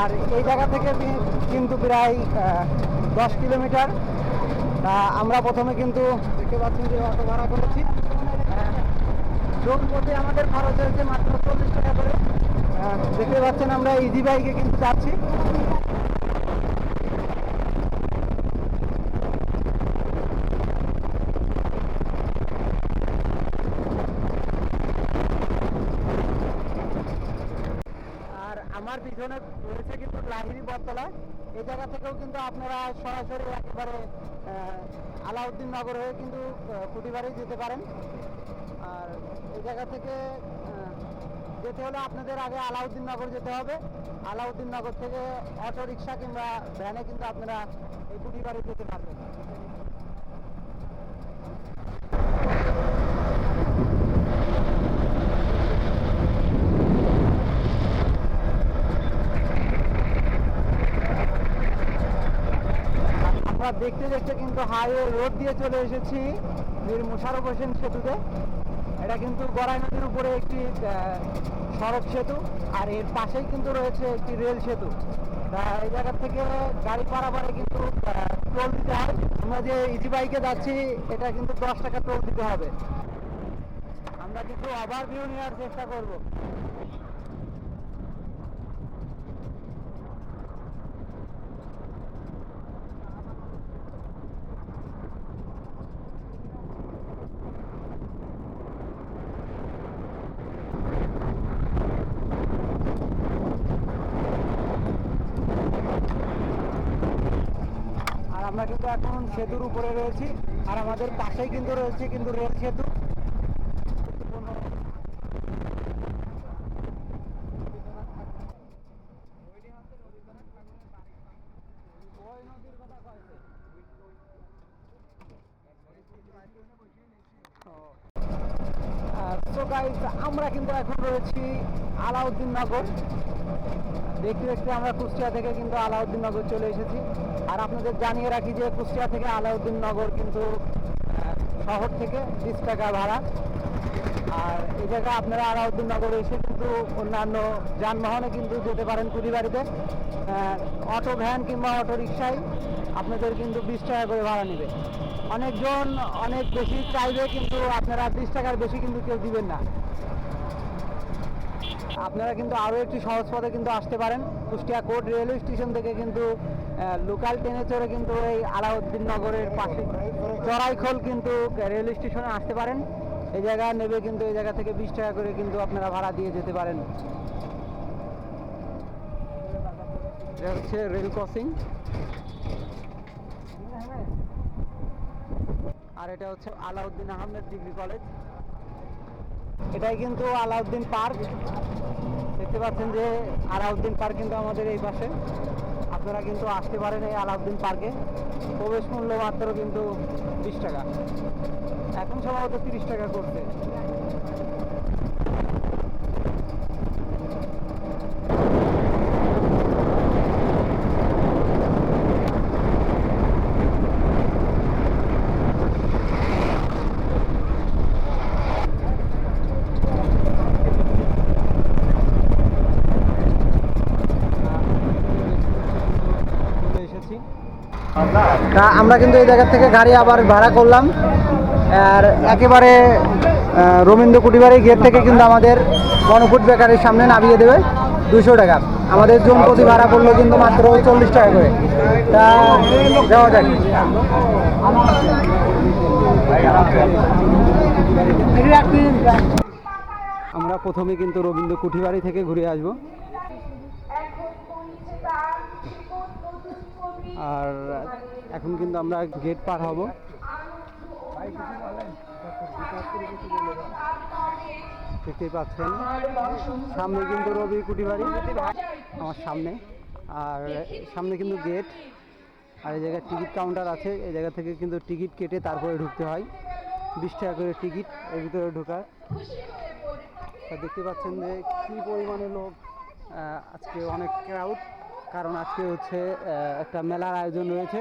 আর এই জায়গা থেকে কিন্তু প্রায় 10 কিলোমিটার। তা আমরা প্রথমে কিন্তু দেখতে পাচ্ছি যে অটো ভাড়া করেছি। জন প্রতি আমাদের খরচ হয়েছে মাত্র 40 টাকা করে। দেখতে পাচ্ছেন আমরা ইজি বাইকে কিন্তু যাচ্ছি। আমার পিছনে রয়েছে কিন্তু লাহিড়ী বটতলা। এই জায়গা থেকেও কিন্তু আপনারা সরাসরি একেবারে আলাউদ্দিন নগর হয়ে কিন্তু কুটিবাড়ি যেতে পারেন। আর এই জায়গা থেকে যেতে হলে আপনাদের আগে আলাউদ্দিন নগর যেতে হবে। আলাউদ্দিন নগর থেকে অটো রিক্সা কিংবা ভ্যানে কিন্তু আপনারা এই কুটিবাড়ি যেতে পারবেন। আমরা দেখতে দেখতে কিন্তু হাইওয়ে রোড দিয়ে চলে এসেছি বীর মোশাররফ হোসেন সেতুতে। এটা কিন্তু গড়াই নদীর উপরে একটি সড়ক সেতু, আর এর পাশেই কিন্তু রয়েছে একটি রেল সেতু। এই জায়গা থেকে গাড়ি পারাপারে কিন্তু টোল দিতে হয়। আমরা যে ইজি বাইকে যাচ্ছি এটা কিন্তু 10 টাকা টোল দিতে হবে। আমরা কিন্তু ওভারভিউ নেওয়ার চেষ্টা করব। আমরা কিন্তু এখন সেতুর উপরে রয়েছি, আর আমাদের পাশেই কিন্তু রয়েছে কিন্তু রেল সেতু। তো গাইস, আমরা কিন্তু এখন রয়েছি আলাউদ্দিন নগর। দেখতে দেখতে আমরা কুষ্টিয়া থেকে কিন্তু আলাউদ্দিন নগর চলে এসেছি। আর আপনাদের জানিয়ে রাখি যে কুষ্টিয়া থেকে আলাউদ্দিন নগর কিন্তু শহর থেকে 20 টাকা ভাড়া। আর এই জায়গায় আপনারা আলাউদ্দিন নগরে এসে কিন্তু অন্যান্য যানবাহনে কিন্তু যেতে পারেন কুটিবাড়িতে। অটো ভ্যান কিংবা অটো রিক্সায় আপনাদের কিন্তু 20 টাকা করে ভাড়া নেবে। অনেকজন অনেক বেশি চাইবে, কিন্তু আপনারা 20 টাকার বেশি কিন্তু কেউ দিবেন না। আপনারা কিন্তু আরও একটি সহজ পথে কিন্তু আসতে পারেন। কুষ্টিয়া কোর্ট রেলওয়ে স্টেশন থেকে কিন্তু লোকাল ট্রেনে চড়ে কিন্তু এই আলাউদ্দিন নগরের পাশে চড়াইখোল কিন্তু রেল স্টেশনে আসতে পারেন। এই জায়গা নেবে কিন্তু এই জায়গা থেকে 20 টাকা করে কিন্তু আপনারা ভাড়া দিয়ে যেতে পারেন। এটা হচ্ছে রেল ক্রসিং, আর এটা হচ্ছে আলাউদ্দিন আহমেদ ডিগ্রি কলেজ। এটাই কিন্তু আলাউদ্দিন পার্ক। দেখতে পাচ্ছেন যে আলাউদ্দিন পার্ক কিন্তু আমাদের এই পাশে। আপনারা কিন্তু আসতে পারেন এই আলাউদ্দিন পার্কে। প্রবেশ মূল্য মাত্র কিন্তু 20 টাকা, এখন সম্ভবত 30 টাকা করছে। আমরা কিন্তু এই জায়গা থেকে গাড়ি আবার ভাড়া করলাম, আর একেবারে রবীন্দ্র কুটিবাড়ি গেট থেকে কিন্তু আমাদের গণফুড বেকারির সামনে নামিয়ে দেবে 200 টাকা। আমাদের জন প্রতি ভাড়া করলো কিন্তু মাত্র 40 টাকা করে। তা যাওয়া যাক। আমরা প্রথমে কিন্তু রবীন্দ্র কুঠিবাড়ি থেকে ঘুরে আসব। আর এখন কিন্তু আমরা গেট পার হব। দেখতেই পাচ্ছেন সামনে কিন্তু রবি কুঠিবাড়ি আমার সামনে, আর সামনে কিন্তু গেট। আর এই জায়গায় টিকিট কাউন্টার আছে, এই জায়গা থেকে কিন্তু টিকিট কেটে তারপরে ঢুকতে হয়। 20 টাকা করে টিকিট এর ভিতরে ঢোকার। দেখতে পাচ্ছেন যে কী পরিমাণে লোক, আজকে অনেক ক্রাউড, কারণ আজকে হচ্ছে একটা মেলার আয়োজন রয়েছে।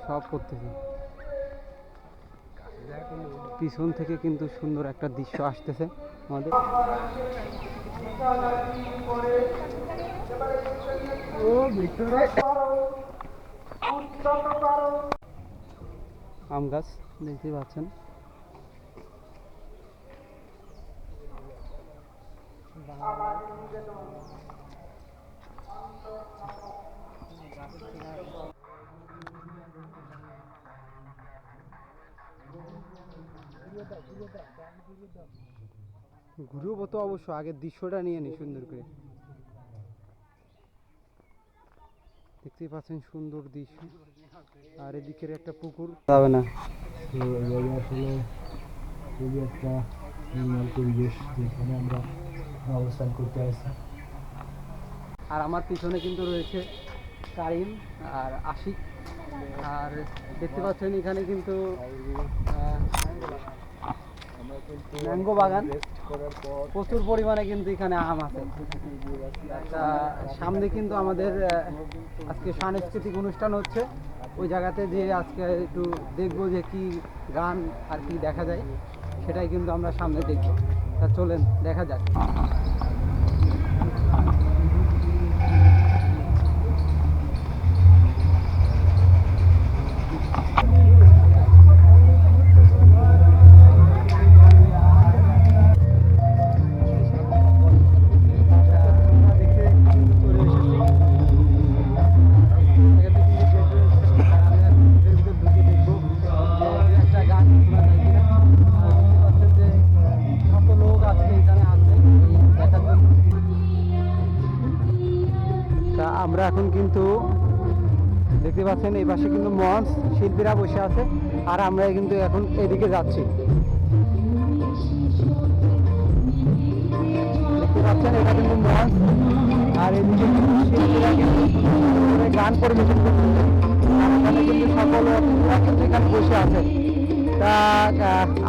সব করতেছে, পিছন থেকে কিন্তু সুন্দর একটা দৃশ্য আসতেছে আমাদের। আম গাছ দেখতে পাচ্ছেন। ঘুরবো তো অবশ্য, আগের দৃশ্যটা নিয়ে নি সুন্দর করে। দেখতেই পাচ্ছেন সুন্দর দৃশ্য, আর এদিকের একটা পুকুর যাবে না। আসলে খুবই একটা নির্মল পরিবেশ যেখানে আমরা অবস্থান করতে আসছি। আর আমার পিছনে কিন্তু রয়েছে কারিম আর আশিক। আর দেখতে পাচ্ছেন এখানে কিন্তু ম্যাঙ্গো বাগান, প্রচুর পরিমাণে কিন্তু এখানে আম আছে। সামনে কিন্তু আমাদের আজকে সাংস্কৃতিক অনুষ্ঠান হচ্ছে, ওই জায়গাতে যে আজকে একটু দেখবো যে কি গান আর কি দেখা যায়, সেটাই কিন্তু আমরা সামনে দেখব। তা চলেন দেখা যাক। আমরা এখন কিন্তু দেখতে পাচ্ছেন এই পাশে কিন্তু মঞ্চ, শিল্পীরা বসে আছে, আর আমরা কিন্তু এখন এদিকে যাচ্ছি। দেখতে পাচ্ছেন এটা কিন্তু মঞ্চ, আর এদিকে শিল্পীরা কিন্তু গান পরিবেশন করতেছে। এখানে কিন্তু সকল অতিথিরা কিন্তু এখানে বসে আছে। তা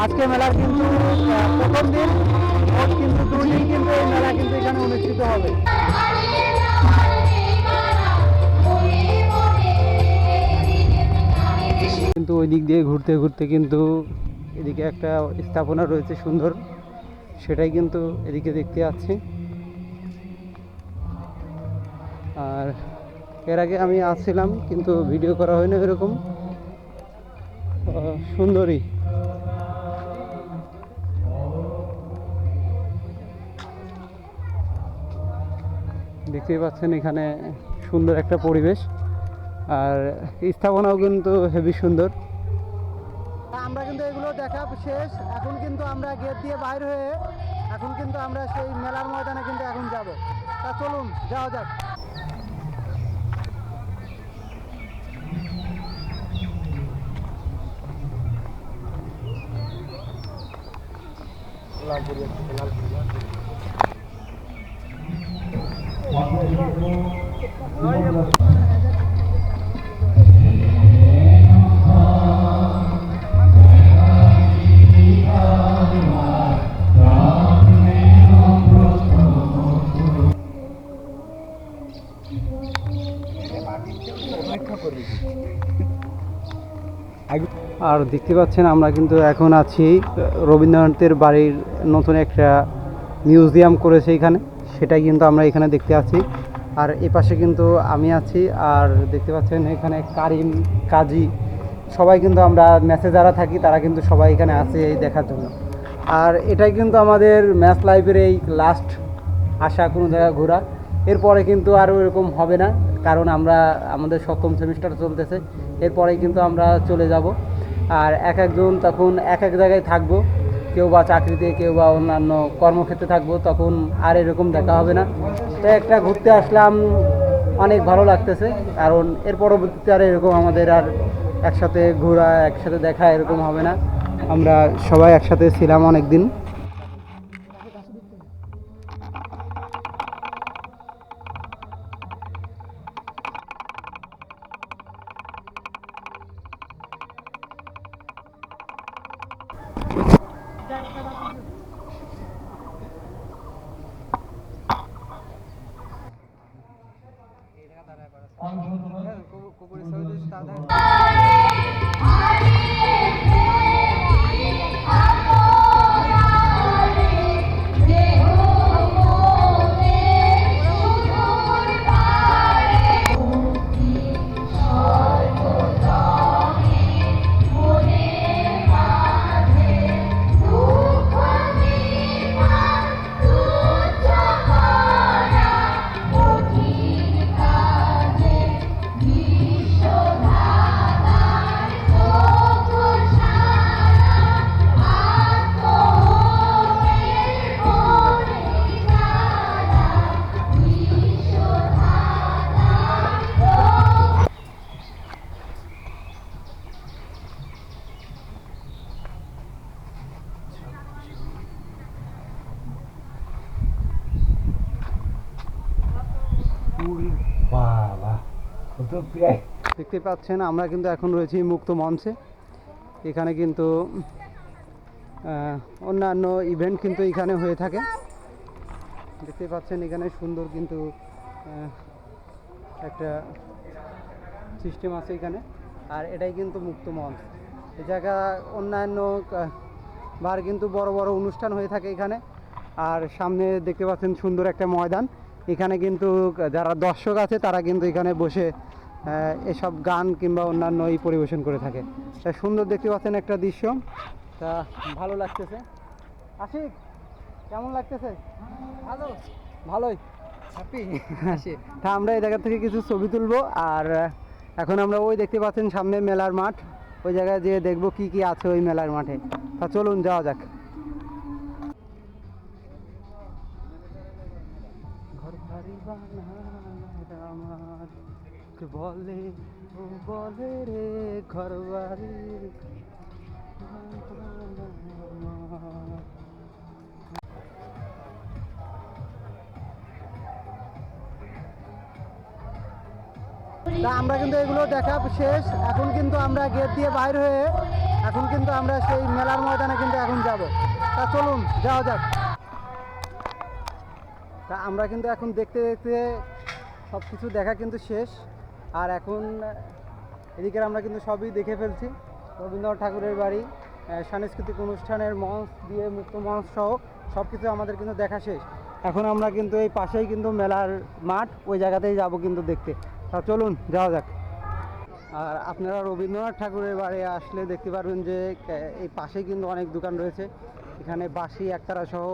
আজকে মেলার কিন্তু প্রথম দিন, কিন্তু 2 দিন কিন্তু এই মেলা কিন্তু এখানে অনুষ্ঠিত হবে। কিন্তু ওই দিক দিয়ে ঘুরতে ঘুরতে কিন্তু এদিকে একটা স্থাপনা রয়েছে সুন্দর, সেটাই কিন্তু এদিকে দেখতে যাচ্ছি। আর এর আগে আমি আসছিলাম কিন্তু ভিডিও করা হয়নি এরকম। সুন্দরী দেখতেই পাচ্ছেন, এখানে সুন্দর একটা পরিবেশ, আর স্থাপনাও কিন্তু হেভি সুন্দর। আমরা কিন্তু এগুলো দেখা শেষ, এখন কিন্তু আমরা গেট দিয়ে বাইর হয়ে এখন কিন্তু আমরা সেই মেলার ময়দানে কিন্তু এখন যাব। তা চলুন যাওয়া যাক। আর দেখতে পাচ্ছেন আমরা কিন্তু এখন আছি রবীন্দ্রনাথের বাড়ির নতুন একটা মিউজিয়াম করেছে এখানে, সেটাই কিন্তু আমরা এখানে দেখতে আছি। আর এই পাশে কিন্তু আমি আছি, আর দেখতে পাচ্ছেন এখানে কারিম, কাজী, সবাই কিন্তু আমরা ম্যাচে যারা থাকি তারা কিন্তু সবাই এখানে আছে এই দেখার জন্য। আর এটাই কিন্তু আমাদের ম্যাচ লাইফের এই লাস্ট আসা কোনো জায়গা ঘোরা, এরপরে কিন্তু আর এরকম হবে না, কারণ আমরা আমাদের 7ম সেমিস্টার চলতেছে, এরপরেই কিন্তু আমরা চলে যাব। আর এক একজন তখন এক এক জায়গায় থাকবো, কেউ বা চাকরিতে, কেউ বা অন্যান্য কর্মক্ষেত্রে থাকবো, তখন আর এরকম দেখা হবে না। তো একটা ঘুরতে আসলাম, অনেক ভালো লাগতেছে, কারণ এর পরবর্তীতে আর এরকম আমাদের আর একসাথে ঘোরা, একসাথে দেখা এরকম হবে না। আমরা সবাই একসাথে ছিলাম অনেক দিন। কুকুরের ছবি তুলছি তা দেখ। বাবা কত প্রায় দেখতে পাচ্ছেন আমরা কিন্তু এখন রয়েছি মুক্ত মঞ্চে। এখানে কিন্তু অন্যান্য ইভেন্ট কিন্তু এখানে হয়ে থাকে। দেখতে পাচ্ছেন এখানে সুন্দর কিন্তু একটা সিস্টেম আছে এখানে। আর এটাই কিন্তু মুক্ত মঞ্চ। এই জায়গা অন্যান্য বার কিন্তু বড় বড় অনুষ্ঠান হয়ে থাকে এখানে। আর সামনে দেখতে পাচ্ছেন সুন্দর একটা ময়দান। এখানে কিন্তু যারা দর্শক আছে তারা কিন্তু এখানে বসে এসব গান কিংবা অন্যান্য এই পরিবেশন করে থাকে। তা সুন্দর দেখতে পাচ্ছেন একটা দৃশ্য, তা ভালো লাগতেছে। আশিক কেমন লাগতেছে? ভালো, ভালোই হ্যাপি। তা আমরা এই জায়গা থেকে কিছু ছবি তুলবো। আর এখন আমরা ওই দেখতে পাচ্ছেন সামনে মেলার মাঠ, ওই জায়গায় যেয়ে দেখবো কি কি আছে ওই মেলার মাঠে। তা চলুন যাওয়া যাক। ঘর বাড়ি বানার আমার কে বলে ও বলে রে ঘর বাড়ি তা আমরা কিন্তু এগুলো দেখা শেষ। এখন কিন্তু আমরা গেট দিয়ে বাইর হয়ে এখন কিন্তু আমরা সেই মেলার ময়দানে কিন্তু এখন যাব। তা চলুন যাওয়া যাক। তা আমরা কিন্তু এখন দেখতে দেখতে সব কিছু দেখা কিন্তু শেষ। আর এখন এদিকে আমরা কিন্তু সবই দেখে ফেলছি। রবীন্দ্রনাথ ঠাকুরের বাড়ি, সাংস্কৃতিক অনুষ্ঠানের মঞ্চ দিয়ে মুক্ত মঞ্চ সহ সব কিছু আমাদের কিন্তু দেখা শেষ। এখন আমরা কিন্তু এই পাশেই কিন্তু মেলার মাঠ, ওই জায়গাতেই যাব কিন্তু দেখতে। তা চলুন যাওয়া যাক। আর আপনারা রবীন্দ্রনাথ ঠাকুরের বাড়ি আসলে দেখতে পারবেন যে এই পাশেই কিন্তু অনেক দোকান রয়েছে। এখানে বাঁশি একতারা সহ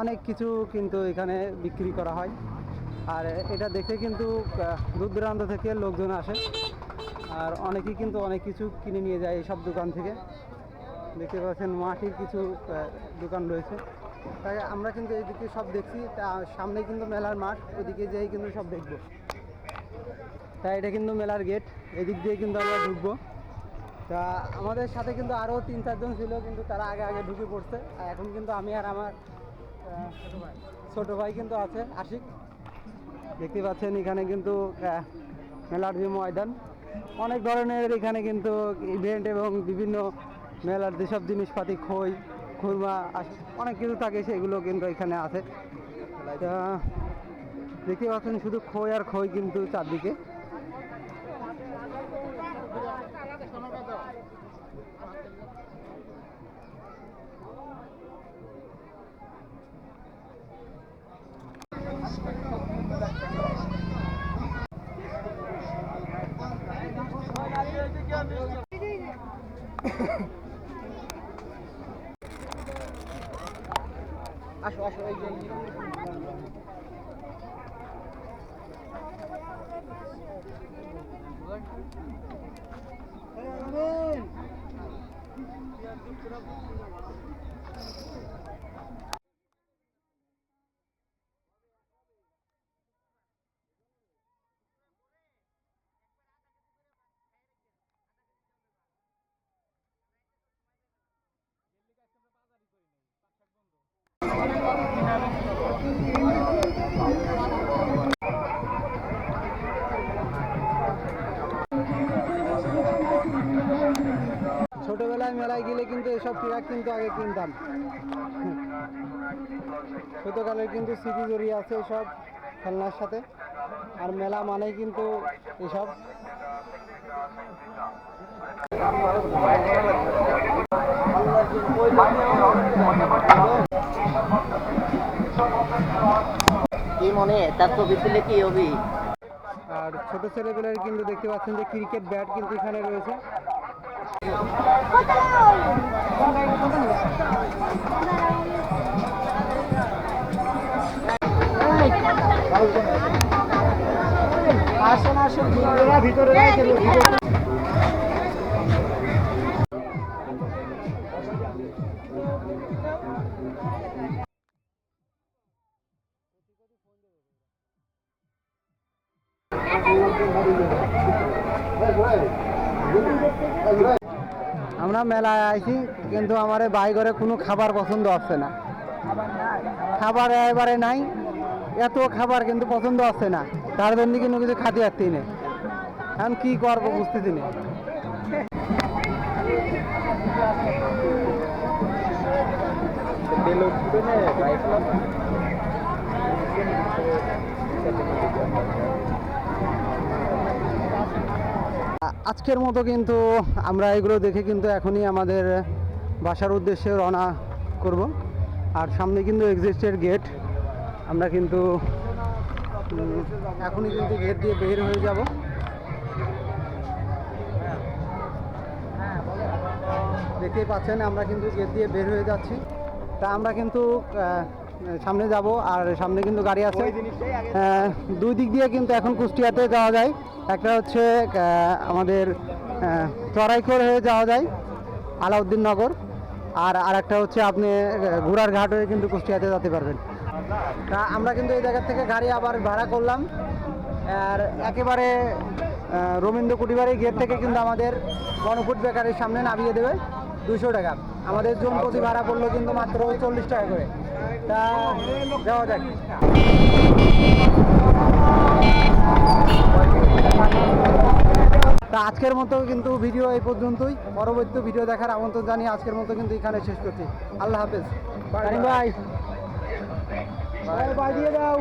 অনেক কিছু কিন্তু এখানে বিক্রি করা হয়। আর এটা দেখে কিন্তু দূর দূরান্ত থেকে লোকজন আসে। আর অনেকেই কিন্তু অনেক কিছু কিনে নিয়ে যায় এইসব দোকান থেকে। দেখতে পাচ্ছেন মাটির কিছু দোকান রয়েছে। তাই আমরা কিন্তু এইদিকে সব দেখছি। তা সামনে কিন্তু মেলার মাঠ, ওইদিকে যেয়ে কিন্তু সব দেখবো। তাই এটা কিন্তু মেলার গেট, এদিক দিয়ে কিন্তু আমরা ঢুকবো। তা আমাদের সাথে কিন্তু আরও 3-4 জন ছিল, কিন্তু তারা আগে আগে ঢুকে পড়ছে। আর এখন কিন্তু আমি আর আমার ছোটো ভাই কিন্তু আছে আশিক। দেখতে পাচ্ছেন এখানে কিন্তু মেলার যে ময়দান, অনেক ধরনের এখানে কিন্তু ইভেন্ট এবং বিভিন্ন মেলার যেসব জিনিসপাতি খই খুরমা অনেক কিছু থাকে, সেগুলো কিন্তু এখানে আছে। তা দেখতে পাচ্ছেন শুধু খই আর খই কিন্তু চারদিকে। আসো আসো এই যে ছোটবেলায় মেলায় গেলে কিন্তু এসব ট্রাক কিন্তু আগে কিনতাম। ছোটকালের কিন্তু স্মৃতি জড়িয়ে আছে এসব খেলনার সাথে। আর মেলা মানেই কিন্তু এসব। কি মনে তার ছবি তুলে কি হবি? আর ছোট ছেলেগুলোর কিন্তু দেখতে পাচ্ছেন যে ক্রিকেট ব্যাট কিন্তু এখানে রয়েছে। আসেন আসেন, ভিতরে আমরা মেলায় আইছি, কিন্তু আমার বাই ঘরে কোনো খাবার পছন্দ হচ্ছে না। খাবার এবারে নাই, এত খাবার কিন্তু পছন্দ হচ্ছে না, তার জন্য কিন্তু কিছু খাতে পারছি না। এখন কি করবো বুঝতেছি না। আজকের মতো কিন্তু আমরা এগুলো দেখে কিন্তু এখনই আমাদের বাসার উদ্দেশ্যে রওনা করব। আর সামনে কিন্তু এক্সিস্টের গেট, আমরা কিন্তু এখনই কিন্তু গেট দিয়ে বের হয়ে যাব। দেখতেই পাচ্ছেন আমরা কিন্তু গেট দিয়ে বের হয়ে যাচ্ছি। তা আমরা কিন্তু সামনে যাব, আর সামনে কিন্তু গাড়ি আছে। দুই দিক দিয়ে কিন্তু এখন কুষ্টিয়াতে যাওয়া যায়। একটা হচ্ছে আমাদের চড়াইকর হয়ে যাওয়া যায় আলাউদ্দিন নগর, আর আরেকটা হচ্ছে আপনি ঘোড়ার ঘাট হয়ে কিন্তু কুষ্টিয়াতে যেতে পারবেন। তা আমরা কিন্তু এই জায়গা থেকে গাড়ি আবার ভাড়া করলাম, আর একেবারে রবীন্দ্র কুটিবাড়ির গেট থেকে কিন্তু আমাদের গণফুড বেকারির সামনে নামিয়ে দেবে 200 টাকা। আমাদের জন প্রতি ভাড়া পড়লো কিন্তু মাত্র 40 টাকা করে। তা যাওয়া যাক। তা আজকের মতো কিন্তু ভিডিও এই পর্যন্তই। পরবর্তী ভিডিও দেখার আমন্ত্রণ জানিয়ে আজকের মতো কিন্তু এখানে শেষ করছি। আল্লাহ হাফেজ। ভাই দিয়ে দাও।